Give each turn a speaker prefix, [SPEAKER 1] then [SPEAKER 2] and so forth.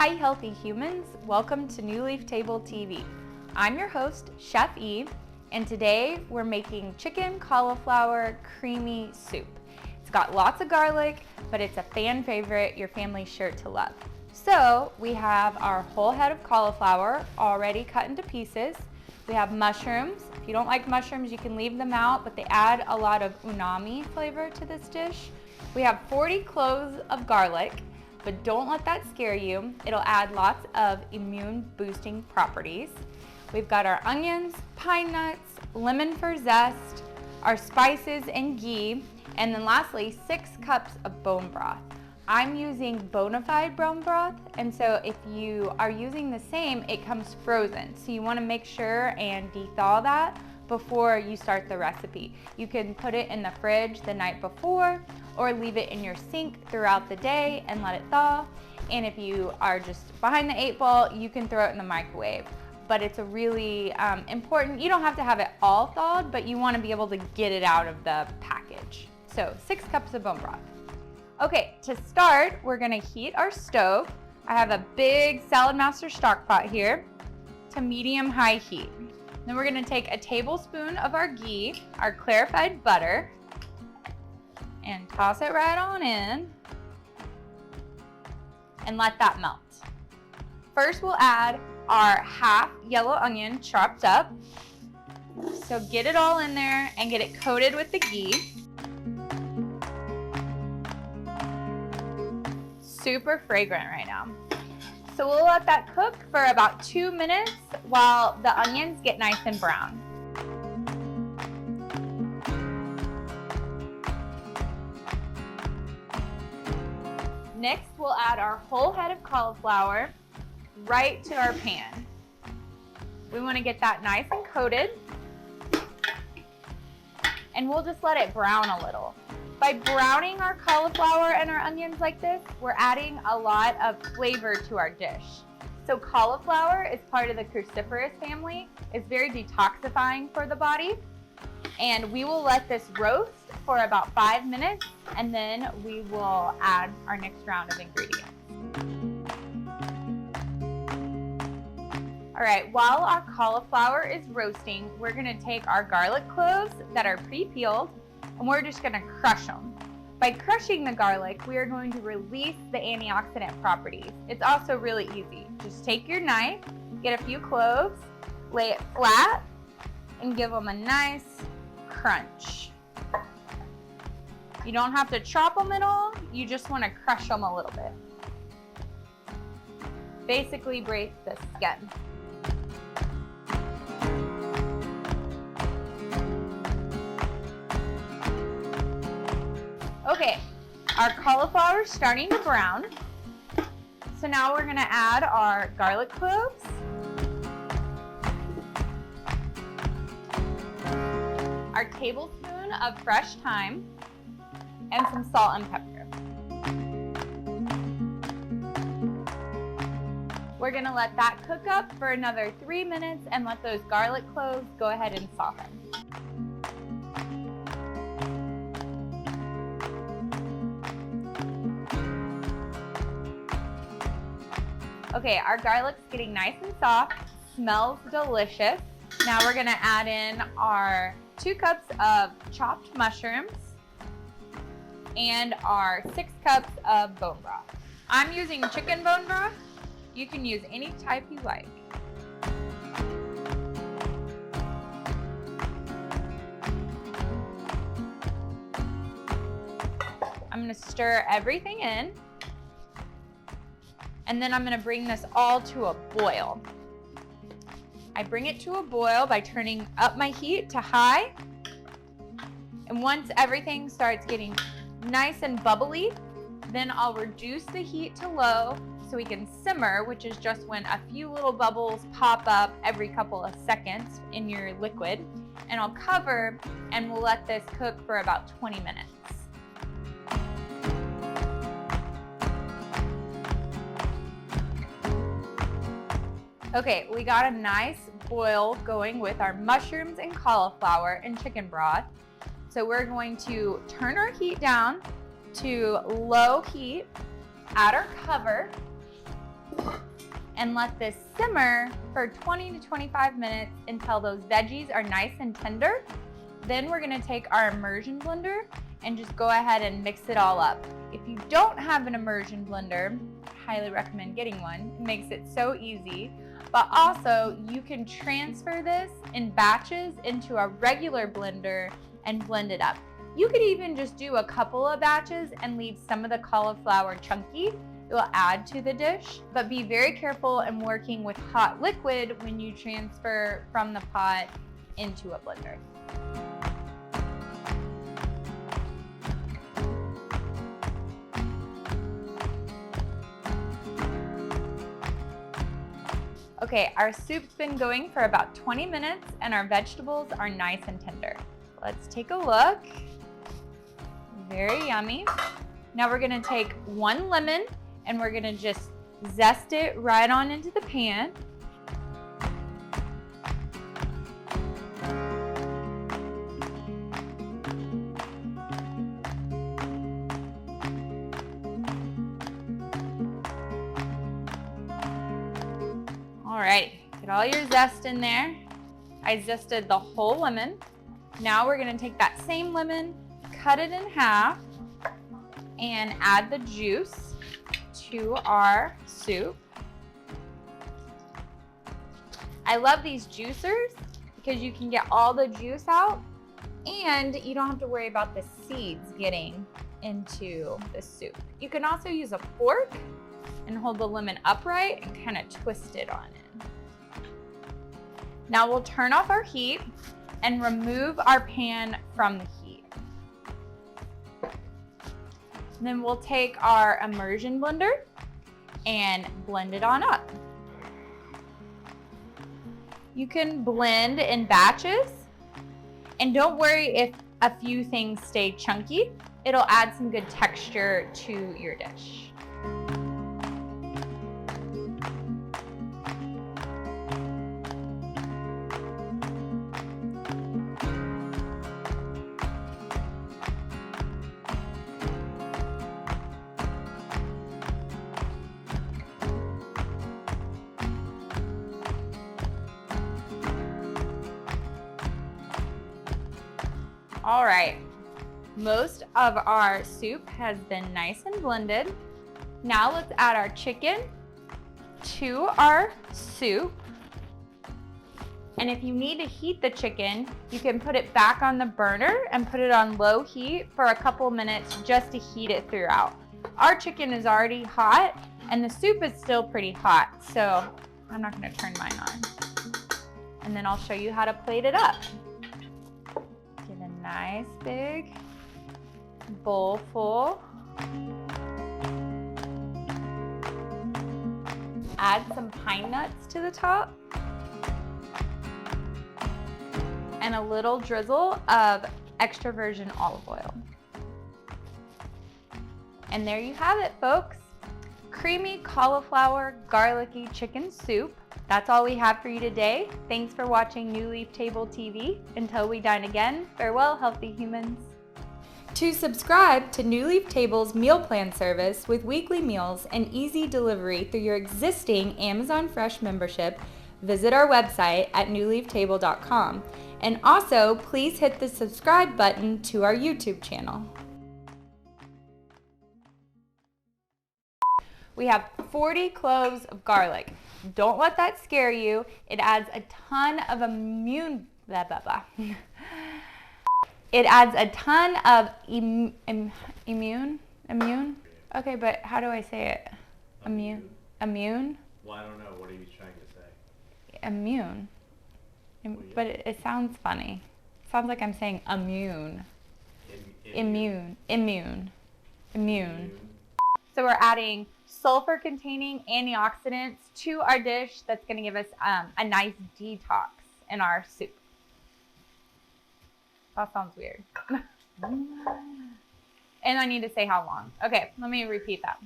[SPEAKER 1] Hi healthy humans, welcome to New Leaf Table TV. I'm your host, Chef E, and today we're making chicken cauliflower creamy soup. It's got lots of garlic, but it's a fan favorite your family's sure to love. So we have our whole head of cauliflower already cut into pieces. We have mushrooms. If you don't like mushrooms, you can leave them out, but they add a lot of umami flavor to this dish. We have 40 cloves of garlic, but don't let that scare you. It'll add lots of immune boosting properties. We've got our onions, pine nuts, lemon for zest, our spices and ghee, and then lastly, 6 cups of bone broth. I'm using bona fide bone broth, and so if you are using the same, it comes frozen. So you wanna make sure and de-thaw that before you start the recipe. You can put it in the fridge the night before or leave it in your sink throughout the day and let it thaw. And if you are just behind the 8 ball, you can throw it in the microwave. But it's a really important, you don't have to have it all thawed, but you wanna be able to get it out of the package. So 6 cups of bone broth. Okay, to start, we're gonna heat our stove. I have a big Salad Master stock pot here to medium-high heat. Then we're gonna take a tablespoon of our ghee, our clarified butter, and toss it right on in and let that melt. First, we'll add our half yellow onion chopped up. So get it all in there and get it coated with the ghee. Super fragrant right now. So we'll let that cook for about 2 minutes while the onions get nice and brown. Next, we'll add our whole head of cauliflower right to our pan. We want to get that nice and coated, and we'll just let it brown a little. By browning our cauliflower and our onions like this, we're adding a lot of flavor to our dish. So cauliflower is part of the cruciferous family. It's very detoxifying for the body. And we will let this roast for about 5 minutes, and then we will add our next round of ingredients. All right, while our cauliflower is roasting, we're gonna take our garlic cloves that are pre-peeled, and we're just gonna crush them. By crushing the garlic, we are going to release the antioxidant properties. It's also really easy. Just take your knife, get a few cloves, lay it flat, and give them a nice crunch. You don't have to chop them at all, you just wanna crush them a little bit. Basically break the skin. Okay, our cauliflower is starting to brown. So now we're gonna add our garlic cloves, our tablespoon of fresh thyme, and some salt and pepper. We're gonna let that cook up for another 3 minutes and let those garlic cloves go ahead and soften. Okay, our garlic's getting nice and soft, smells delicious. Now we're gonna add in our 2 cups of chopped mushrooms and our 6 cups of bone broth. I'm using chicken bone broth. You can use any type you like. I'm gonna stir everything in, and then I'm gonna bring this all to a boil. I bring it to a boil by turning up my heat to high. And once everything starts getting nice and bubbly, then I'll reduce the heat to low so we can simmer, which is just when a few little bubbles pop up every couple of seconds in your liquid. And I'll cover, and we'll let this cook for about 20 minutes. Okay, we got a nice boil going with our mushrooms and cauliflower and chicken broth. So we're going to turn our heat down to low heat, add our cover, and let this simmer for 20 to 25 minutes until those veggies are nice and tender. Then we're gonna take our immersion blender and just go ahead and mix it all up. If you don't have an immersion blender, I highly recommend getting one. It makes it so easy. But also, you can transfer this in batches into a regular blender and blend it up. You could even just do a couple of batches and leave some of the cauliflower chunky. It will add to the dish, but be very careful in working with hot liquid when you transfer from the pot into a blender. Okay, our soup's been going for about 20 minutes and our vegetables are nice and tender. Let's take a look. Very yummy. Now we're gonna take 1 lemon and we're gonna just zest it right on into the pan. All right, get all your zest in there. I zested the whole lemon. Now we're gonna take that same lemon, cut it in half, and add the juice to our soup. I love these juicers because you can get all the juice out and you don't have to worry about the seeds getting into the soup. You can also use a fork and hold the lemon upright and kind of twist it on in. Now we'll turn off our heat and remove our pan from the heat. And then we'll take our immersion blender and blend it on up. You can blend in batches, and don't worry if a few things stay chunky. It'll add some good texture to your dish. All right, most of our soup has been nice and blended. Now let's add our chicken to our soup. And if you need to heat the chicken, you can put it back on the burner and put it on low heat for a couple minutes just to heat it throughout. Our chicken is already hot and the soup is still pretty hot, so I'm not gonna turn mine on. And then I'll show you how to plate it up. Get a nice big bowl full. Add some pine nuts to the top. And a little drizzle of extra virgin olive oil. And there you have it, folks. Creamy cauliflower garlicky chicken soup. That's all we have for you today. Thanks for watching New Leaf Table TV. Until we dine again, farewell, healthy humans. To subscribe to New Leaf Table's meal plan service with weekly meals and easy delivery through your existing Amazon Fresh membership, visit our website at newleaftable.com. And also, please hit the subscribe button to our YouTube channel. We have 40 cloves of garlic. Don't let that scare you. It adds a ton of immune. It adds a ton of immune. Okay, but how do I say it? Immune.
[SPEAKER 2] Well, I don't know. What are you trying to say?
[SPEAKER 1] Immune. But it sounds funny. It sounds like I'm saying immune. Immune. So we're adding sulfur-containing antioxidants to our dish that's going to give us a nice detox in our soup. That sounds weird. And I need to say how long. Okay, let me repeat that.